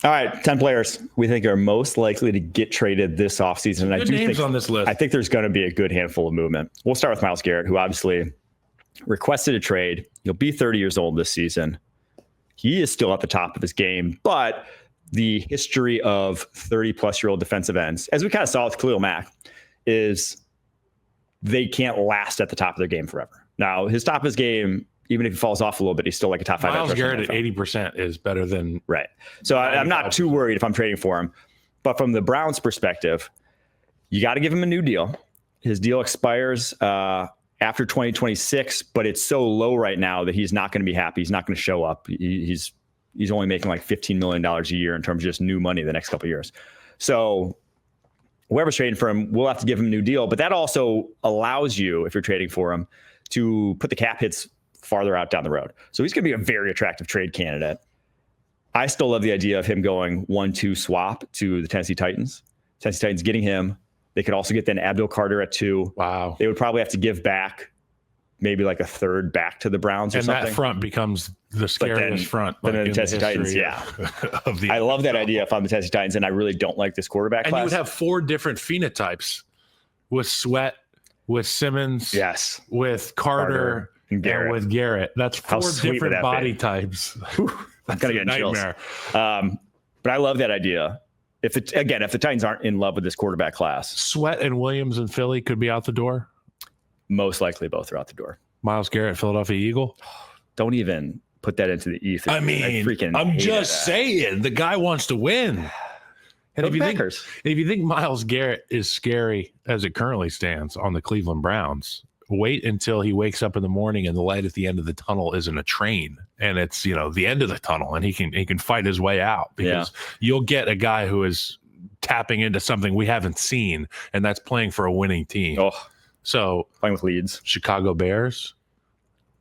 All right, 10 players we think are most likely to get traded this offseason. And I do names think on this list. I think there's going to be a good handful of movement. We'll start with Myles Garrett, who obviously requested a trade. He'll be 30 years old this season. He is still at the top of his game, but the history of 30-plus-year-old defensive ends, as we kind of saw with Khalil Mack, is they can't last at the top of their game forever. Now, his top of his game, even if he falls off a little bit, he's still like a top 5. Myles Garrett at 80% is better than right. So I'm not too worried if I'm trading for him. But from the Browns' perspective, you got to give him a new deal. His deal expires after 2026, but it's so low right now that he's not going to be happy. He's not going to show up. He's only making like $15 million a year in terms of just new money the next couple of years. So whoever's trading for him, we'll have to give him a new deal. But that also allows you, if you're trading for him, to put the cap hits farther out down the road. So he's going to be a very attractive trade candidate. I still love the idea of him going 1-2 swap to the Tennessee Titans. Tennessee Titans getting him. They could also get then Abdul Carter at 2. Wow. They would probably have to give back maybe like a third back to the Browns or something. And that front becomes the scariest front. Then the Tennessee Titans, yeah. I love that idea if I'm the Tennessee Titans, and I really don't like this quarterback class. And you would have 4 different phenotypes with Sweat, with Simmons, yes, with Carter and with Garrett. That's 4 different body types. I'm going to get nightmare. But I love that idea. If the Titans aren't in love with this quarterback class, Sweat and Williams in Philly could be out the door. Most likely both are out the door. Myles Garrett, Philadelphia Eagle. Don't even put that into the ether. I mean, I'm just saying the guy wants to win. And if you think Myles Garrett is scary as it currently stands on the Cleveland Browns, wait until he wakes up in the morning and the light at the end of the tunnel isn't a train and it's, the end of the tunnel, and he can fight his way out, because you'll get a guy who is tapping into something we haven't seen, and that's playing for a winning team. So playing with Leeds, Chicago Bears.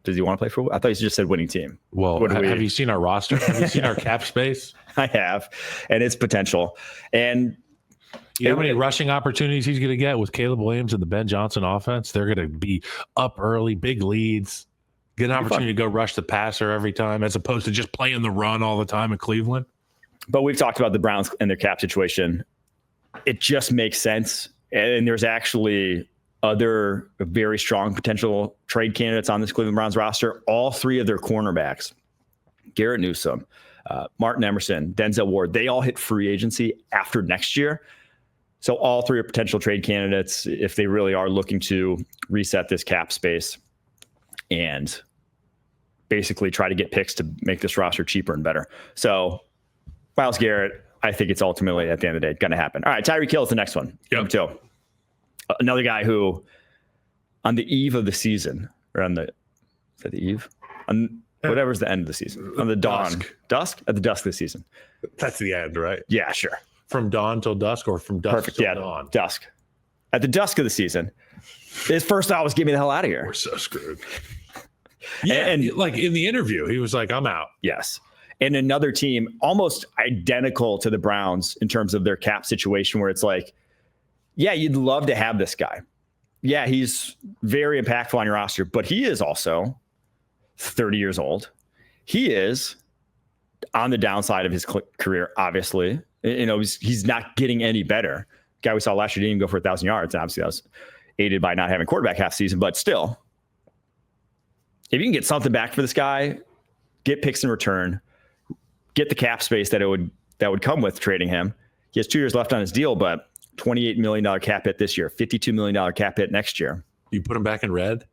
Does he want to play for? I thought you just said winning team. Well, have you seen our roster? Have you seen our cap space? I have, and its potential. And you know how many rushing opportunities he's going to get with Caleb Williams and the Ben Johnson offense? They're going to be up early, big leads, get an opportunity to go rush the passer every time, as opposed to just playing the run all the time in Cleveland. But we've talked about the Browns and their cap situation. It just makes sense. And there's actually other very strong potential trade candidates on this Cleveland Browns roster. All 3 of their cornerbacks, Garrett Newsome, Martin Emerson, Denzel Ward, they all hit free agency after next year. So all 3 are potential trade candidates if they really are looking to reset this cap space and basically try to get picks to make this roster cheaper and better. So Myles Garrett, I think it's ultimately at the end of the day going to happen. All right, Tyreek Hill is the next one. Number 2. Another guy who, on the eve of the season, or is that the eve? On whatever's the end of the season. On the dawn. Dusk? At the dusk of the season. That's the end, right? Yeah, sure. From dawn till dusk, or from dusk till dawn? Dusk. At the dusk of the season. His first thought was, get me the hell out of here. We're so screwed. Yeah, and like in the interview, he was like, I'm out. Yes. And another team almost identical to the Browns in terms of their cap situation, where it's like, yeah, you'd love to have this guy. Yeah, he's very impactful on your roster, but he is also 30 years old. He is on the downside of his career, obviously. He's not getting any better. Guy we saw last year didn't even go for 1,000 yards. And obviously, that was aided by not having quarterback half season. But still, if you can get something back for this guy, get picks in return, get the cap space that would come with trading him. He has 2 years left on his deal, but $28 million cap hit this year, $52 million cap hit next year. You put him back in red?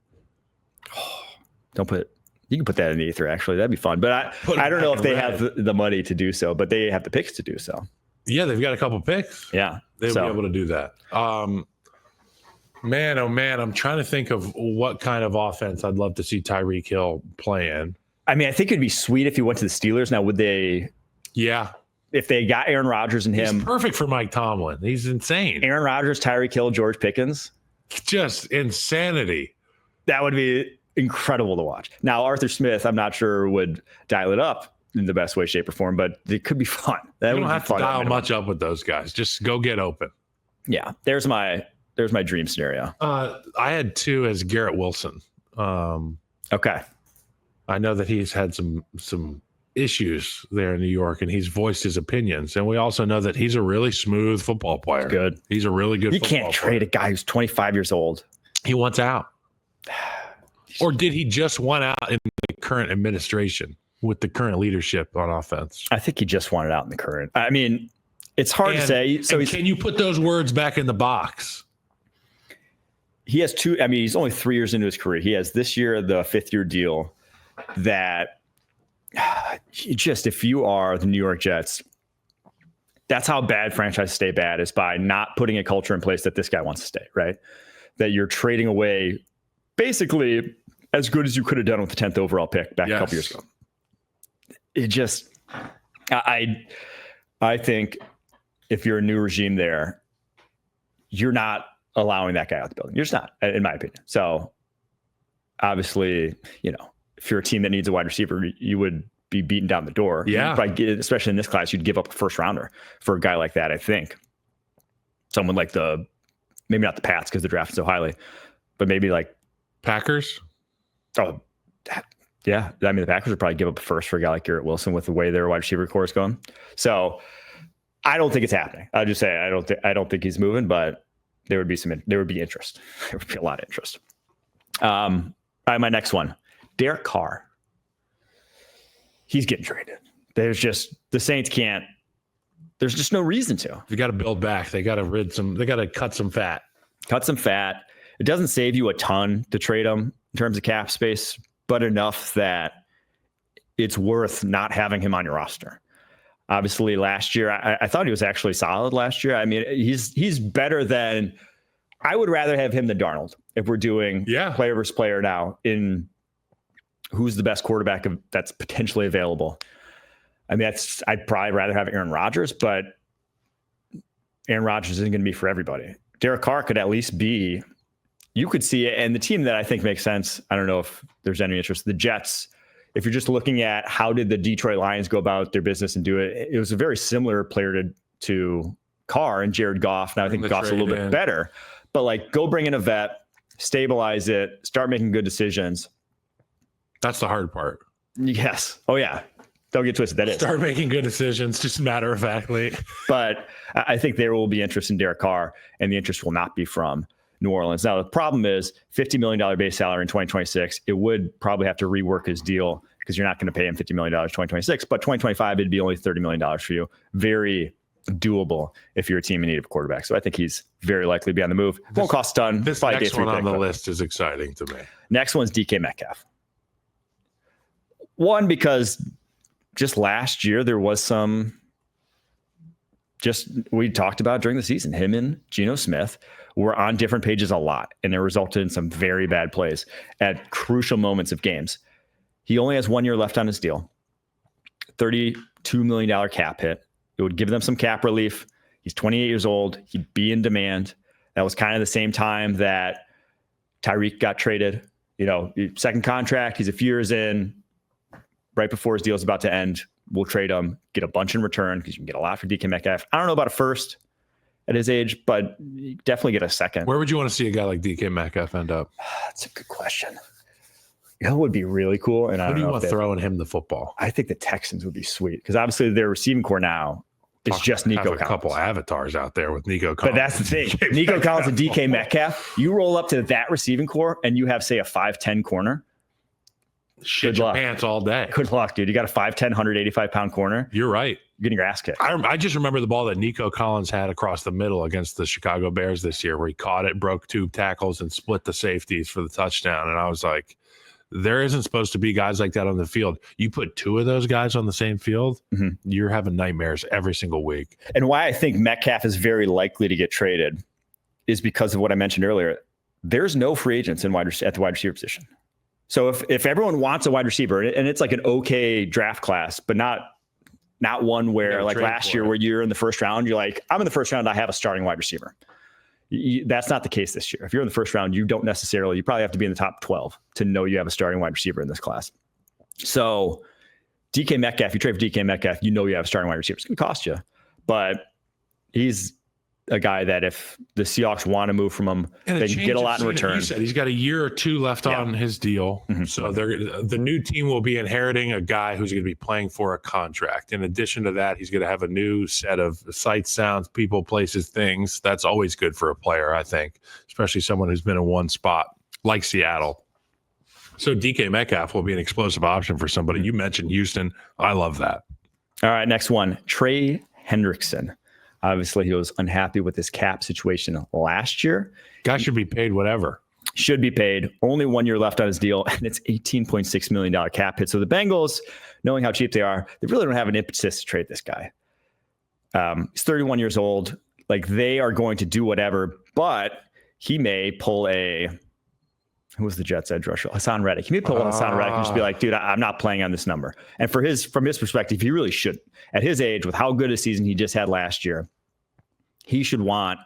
You can put that in the ether, actually. That'd be fun. But I don't know if they have the money to do so, but they have the picks to do so. Yeah, they've got a couple picks. Yeah. They'll be able to do that. Man, oh man, I'm trying to think of what kind of offense I'd love to see Tyreek Hill play in. I mean, I think it'd be sweet if he went to the Steelers. Now, would they? Yeah. If they got Aaron Rodgers and him. He's perfect for Mike Tomlin. He's insane. Aaron Rodgers, Tyreek Hill, George Pickens. Just insanity. That would be incredible to watch. Now, Arthur Smith, I'm not sure would dial it up in the best way, shape, or form, but it could be fun. You don't have to dial much up with those guys. Just go get open. Yeah, there's my dream scenario. I had 2 as Garrett Wilson. Okay. I know that he's had some issues there in New York, and he's voiced his opinions. And we also know that he's a really smooth football player. He's good. He's a really good football player. You can't trade a guy who's 25 years old. He wants out. Or did he just want out in the current administration with the current leadership on offense? I think he just wanted out in the current. I mean, it's hard to say. So can you put those words back in the box? He has he's only 3 years into his career. He has this year, the 5th-year deal that if you are the New York Jets, that's how bad franchises stay bad, is by not putting a culture in place that this guy wants to stay, right? That you're trading away basically as good as you could have done with the 10th overall pick back a couple years ago. It just, I think if you're a new regime there, you're not allowing that guy out the building. You're just not, in my opinion. So obviously, if you're a team that needs a wide receiver, you would be beaten down the door. Yeah. Especially in this class, you'd give up a first rounder for a guy like that, I think. Someone like maybe not the Pats because they're drafted so highly, but maybe like Packers. Oh, yeah. I mean, the Packers would probably give up a first for a guy like Garrett Wilson with the way their wide receiver core is going. So I don't think it's happening. I'll just say I don't think he's moving, but there would be interest. There would be a lot of interest. All right, my next one, Derek Carr. He's getting traded. There's just the Saints can't. There's just no reason to. You got to build back. They got to cut some fat. Cut some fat. It doesn't save you a ton to trade him in terms of cap space, but enough that it's worth not having him on your roster. Obviously, last year, I thought he was actually solid last year. I mean, he's better than, I would rather have him than Darnold if we're doing player versus player now in who's the best quarterback that's potentially available. I mean, I'd probably rather have Aaron Rodgers, but Aaron Rodgers isn't going to be for everybody. Derek Carr could at least be, you could see it. And the team that I think makes sense, I don't know if there's any interest, the Jets. If you're just looking at how did the Detroit Lions go about their business and do it, it was a very similar player to Carr and Jared Goff. Now I think Goff's a little bit better, but like go bring in a vet, stabilize it, start making good decisions. That's the hard part. Yes. Oh yeah. Don't get twisted. That is. Start making good decisions, just matter of factly. But I think there will be interest in Derek Carr, and the interest will not be from New Orleans. Now, the problem is $50 million base salary in 2026. It would probably have to rework his deal because you're not going to pay him $50 million in 2026. But 2025, it'd be only $30 million for you. Very doable if you're a team in need of a quarterback. So I think he's very likely to be on the move. Won't cost a ton. This next one on the list is exciting to me. Next one's DK Metcalf. One, because just last year, there was we talked about during the season, him and Geno Smith were on different pages a lot, and it resulted in some very bad plays at crucial moments of games. He only has 1 year left on his deal, $32 million cap hit. It would give them some cap relief. He's 28 years old. He'd be in demand. That was kind of the same time that Tyreek got traded. Second contract, he's a few years in. Right before his deal is about to end, we'll trade him, get a bunch in return because you can get a lot for DK Metcalf. I don't know about a first at his age, but you definitely get a second. Where would you want to see a guy like DK Metcalf end up? That's a good question. It would be really cool. And Who do you want throwing him the football? I think the Texans would be sweet because obviously their receiving core now is just Nico Collins. A couple avatars out there with Nico Collins. But that's the thing. Nico Collins and DK Metcalf, you roll up to that receiving core and you have, say, a 5'10" corner. Shit your pants all day. Good luck, dude. You got a 5'10", 185-pound corner. You're right. You're getting your ass kicked. I just remember the ball that Nico Collins had across the middle against the Chicago Bears this year where he caught it, broke two tackles, and split the safeties for the touchdown. And I was like, there isn't supposed to be guys like that on the field. You put two of those guys on the same field, you're having nightmares every single week. And why I think Metcalf is very likely to get traded is because of what I mentioned earlier. There's no free agents at the wide receiver position. So if everyone wants a wide receiver, and it's like an okay draft class, but not one where like last year where you're in the first round, you're like, I'm in the first round, I have a starting wide receiver. That's not the case this year. If you're in the first round, you probably have to be in the top 12 to know you have a starting wide receiver in this class. So DK Metcalf, you trade for DK Metcalf, you know you have a starting wide receiver. It's going to cost you, but he's a guy that if the Seahawks want to move from him, they can get a lot in return. You said he's got a year or two left on his deal. Mm-hmm. So the new team will be inheriting a guy who's going to be playing for a contract. In addition to that, he's going to have a new set of sights, sounds, people, places, things. That's always good for a player, I think, especially someone who's been in one spot like Seattle. So DK Metcalf will be an explosive option for somebody. You mentioned Houston. I love that. All right, next one, Trey Hendrickson. Obviously, he was unhappy with his cap situation last year. Guy should be paid whatever. Should be paid. Only 1 year left on his deal, and it's $18.6 million cap hit. So the Bengals, knowing how cheap they are, they really don't have an impetus to trade this guy. He's 31 years old. Like, they are going to do whatever, but he may pull a... Who was the Jets edge rusher? Hassan Reddick. He may pull Hassan Reddick and just be like, dude, I'm not playing on this number. And from his perspective, he really shouldn't. At his age, with how good a season he just had last year, he should want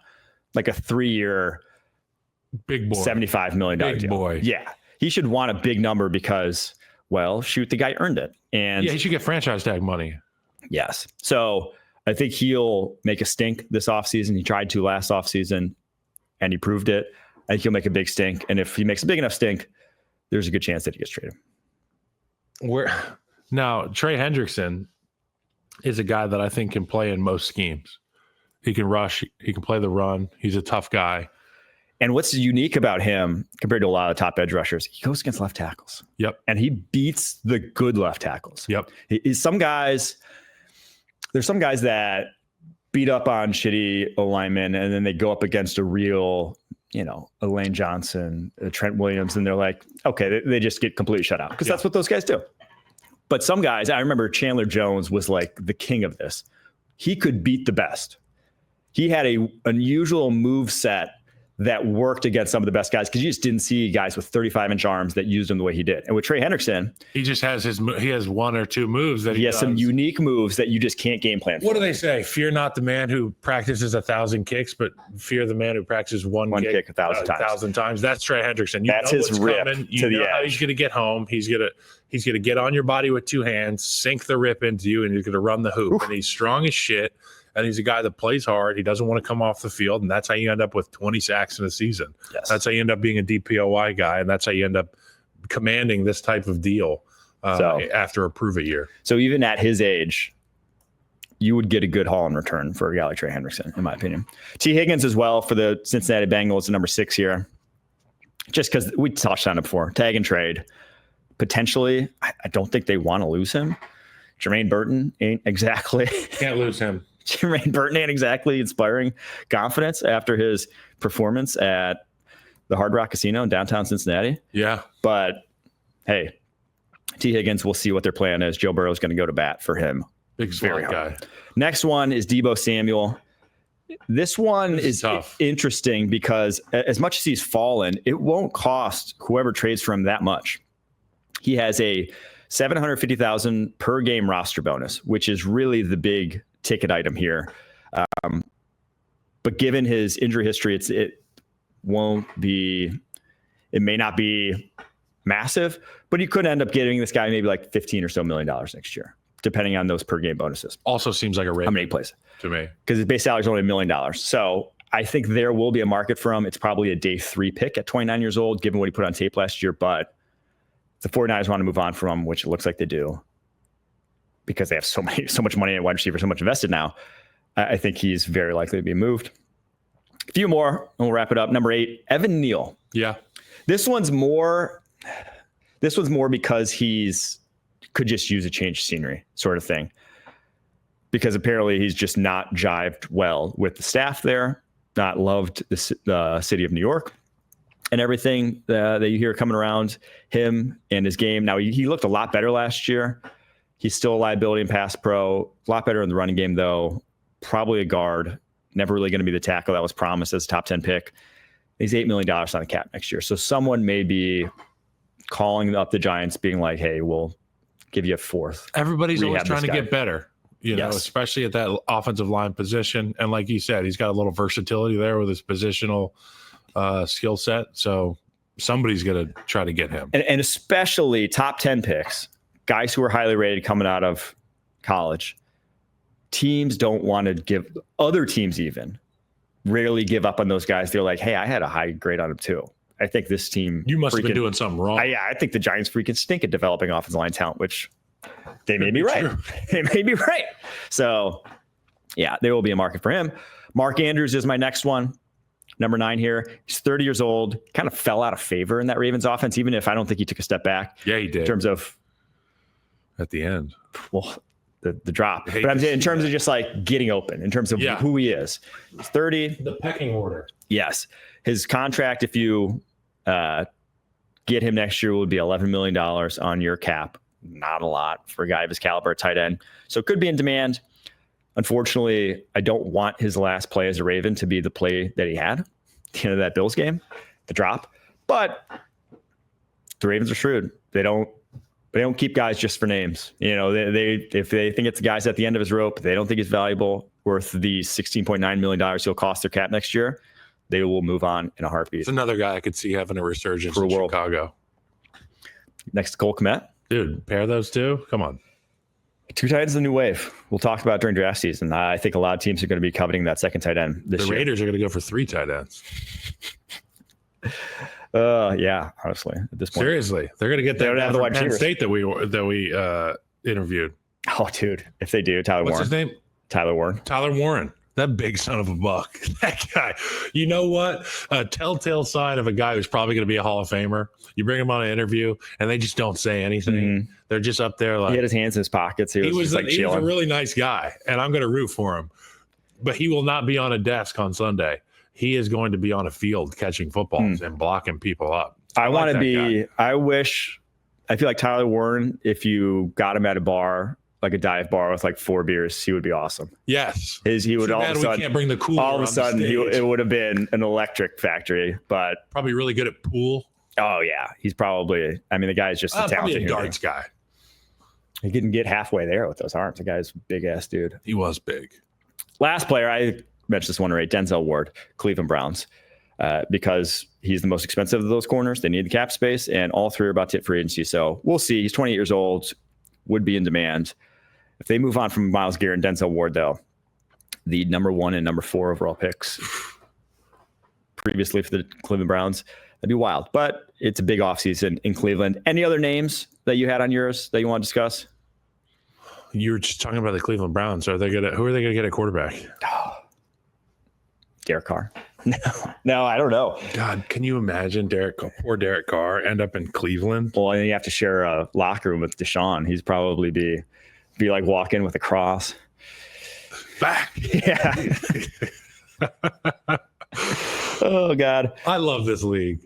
like a 3-year, big boy, $75 million big deal. Boy. Yeah. He should want a big number because, well, shoot, the guy earned it. And yeah, he should get franchise tag money. Yes. So I think he'll make a stink this offseason. He tried to last offseason, and he proved it. I think he'll make a big stink. And if he makes a big enough stink, there's a good chance that he gets traded. Now, Trey Hendrickson is a guy that I think can play in most schemes. He can rush. He can play the run. He's a tough guy. And what's unique about him compared to a lot of top edge rushers, he goes against left tackles. Yep. And he beats the good left tackles. Yep. There's some guys that beat up on shitty O-linemen, and then they go up against a real, a Lane Johnson, a Trent Williams, and they're like, okay, they just get completely shut out because that's what those guys do. But some guys, I remember Chandler Jones was like the king of this. He could beat the best. He had a unusual move set that worked against some of the best guys because you just didn't see guys with 35-inch arms that used him the way he did. And with Trey Hendrickson, he just has he has one or two moves that he has some unique moves that you just can't game plan for. What do they say? Fear not the man who practices 1,000 kicks, but fear the man who practices one kick 1,000 times. That's Trey Hendrickson. That's his rip to the edge. How he's going to get home. He's going to get on your body with two hands, sink the rip into you, and you're going to run the hoop. Oof. And he's strong as shit. And he's a guy that plays hard. He doesn't want to come off the field. And that's how you end up with 20 sacks in a season. Yes. That's how you end up being a DPOY guy. And that's how you end up commanding this type of deal after a prove-it year. So even at his age, you would get a good haul in return for a guy like Trey Hendrickson, in my opinion. T. Higgins as well for the Cincinnati Bengals, number 6 here. Just because we touched on it before. Tag and trade. Potentially, I don't think they want to lose him. Jermaine Burton ain't exactly. Can't lose him. Jermaine Burton ain't exactly inspiring confidence after his performance at the Hard Rock Casino in downtown Cincinnati. Yeah. But, hey, T. Higgins, we'll see what their plan is. Joe Burrow's going to go to bat for him. Big very guy. Next one is Deebo Samuel. This one is tough. Interesting because as much as he's fallen, it won't cost whoever trades for him that much. He has a $750,000 per game roster bonus, which is really the big ticket item here. But given his injury history, it may not be massive, but you could end up getting this guy maybe like $15 or so million next year, depending on those per game bonuses. Also seems like a rate. How many plays to me? Because his base salary is only $1 million. So I think there will be a market for him. It's probably a day 3 pick at 29 years old, given what he put on tape last year. But the 49ers want to move on from him, which it looks like they do, because they have so much money at wide receiver, so much invested now. I think he's very likely to be moved. A few more, and we'll wrap it up. Number 8, Evan Neal. Yeah. This one's more because he's could just use a change of scenery sort of thing. Because apparently he's just not jived well with the staff there, not loved the city of New York and everything that you hear coming around him and his game. Now, he looked a lot better last year. He's still a liability in pass pro, a lot better in the running game, though. Probably a guard, never really going to be the tackle that was promised as a top 10 pick. He's $8 million on the cap next year. So someone may be calling up the Giants being like, hey, we'll give you a 4th. Everybody's always trying to get better, especially at that offensive line position. And like you said, he's got a little versatility there with his positional skill set. So somebody's going to try to get him. And especially top 10 picks, guys who are highly rated coming out of college. Teams don't want to give, other teams even rarely give up on those guys. They're like, hey, I had a high grade on him too. I think this team. You must have been doing something wrong. I think the Giants freaking stink at developing offensive line talent, which they may be right. They may be right. So, yeah, there will be a market for him. Mark Andrews is my next one. Number 9 here. He's 30 years old. Kind of fell out of favor in that Ravens offense, even if I don't think he took a step back. Yeah, he did. In terms of. At the end. Well, the drop. But I'm saying in terms of just like getting open, in terms of who he is. He's 30. The pecking order. Yes. His contract, if you get him next year, would be $11 million on your cap. Not a lot for a guy of his caliber, tight end. So it could be in demand. Unfortunately, I don't want his last play as a Raven to be the play that he had at the end of that Bills game, the drop. But the Ravens are shrewd. They don't keep guys just for names. You know, they if they think it's the guys at the end of his rope, they don't think he's valuable, worth the $16.9 million he'll cost their cap next year, they will move on in a heartbeat. It's another guy I could see having a resurgence in Chicago. Next to Cole Kmet. Dude, pair those two? Come on. 2 tight ends, the new wave. We'll talk about it during draft season. I think a lot of teams are going to be coveting that second tight end this year. The Raiders are going to go for 3 tight ends. Yeah, honestly, at this point. Seriously, they're going to get that have the wide Penn receivers. State that we interviewed. Oh, dude, if they do, Tyler Warren. What's his name? Tyler Warren. Tyler Warren. That big son of a buck. That guy. You know what? A telltale sign of a guy who's probably going to be a Hall of Famer. You bring him on an interview, and they just don't say anything. Mm-hmm. They're just up there like. He had his hands in his pockets. He was a really nice guy, and I'm going to root for him. But he will not be on a desk on Sunday. He is going to be on a field catching footballs and blocking people up. I want to be. I feel like Tyler Warren, if you got him at a bar, like a dive bar with like 4 beers, he would be awesome. Yes. He would all of a sudden. Can't bring the cooler all of a sudden, it would have been an electric factory. But probably really good at pool. Oh yeah, he's probably. I mean, the guy's just a talented darts guy. He didn't get halfway there with those arms. The guy's a big ass dude. He was big. Last player, I mentioned this one right, Denzel Ward, Cleveland Browns, because he's the most expensive of those corners. They need the cap space, and all 3 are about to hit free agency. So we'll see. He's 28 years old, would be in demand. If they move on from Myles Garrett and Denzel Ward, though, the number 1 and number 4 overall picks previously for the Cleveland Browns, that'd be wild. But it's a big offseason in Cleveland. Any other names that you had on yours that you want to discuss? You were just talking about the Cleveland Browns. Who are they going to get at quarterback? Derek Carr. No, I don't know. God, can you imagine poor Derek Carr end up in Cleveland? Well, and you have to share a locker room with Deshaun. He's probably be like walking with a cross. Back. Yeah. Oh, God. I love this league.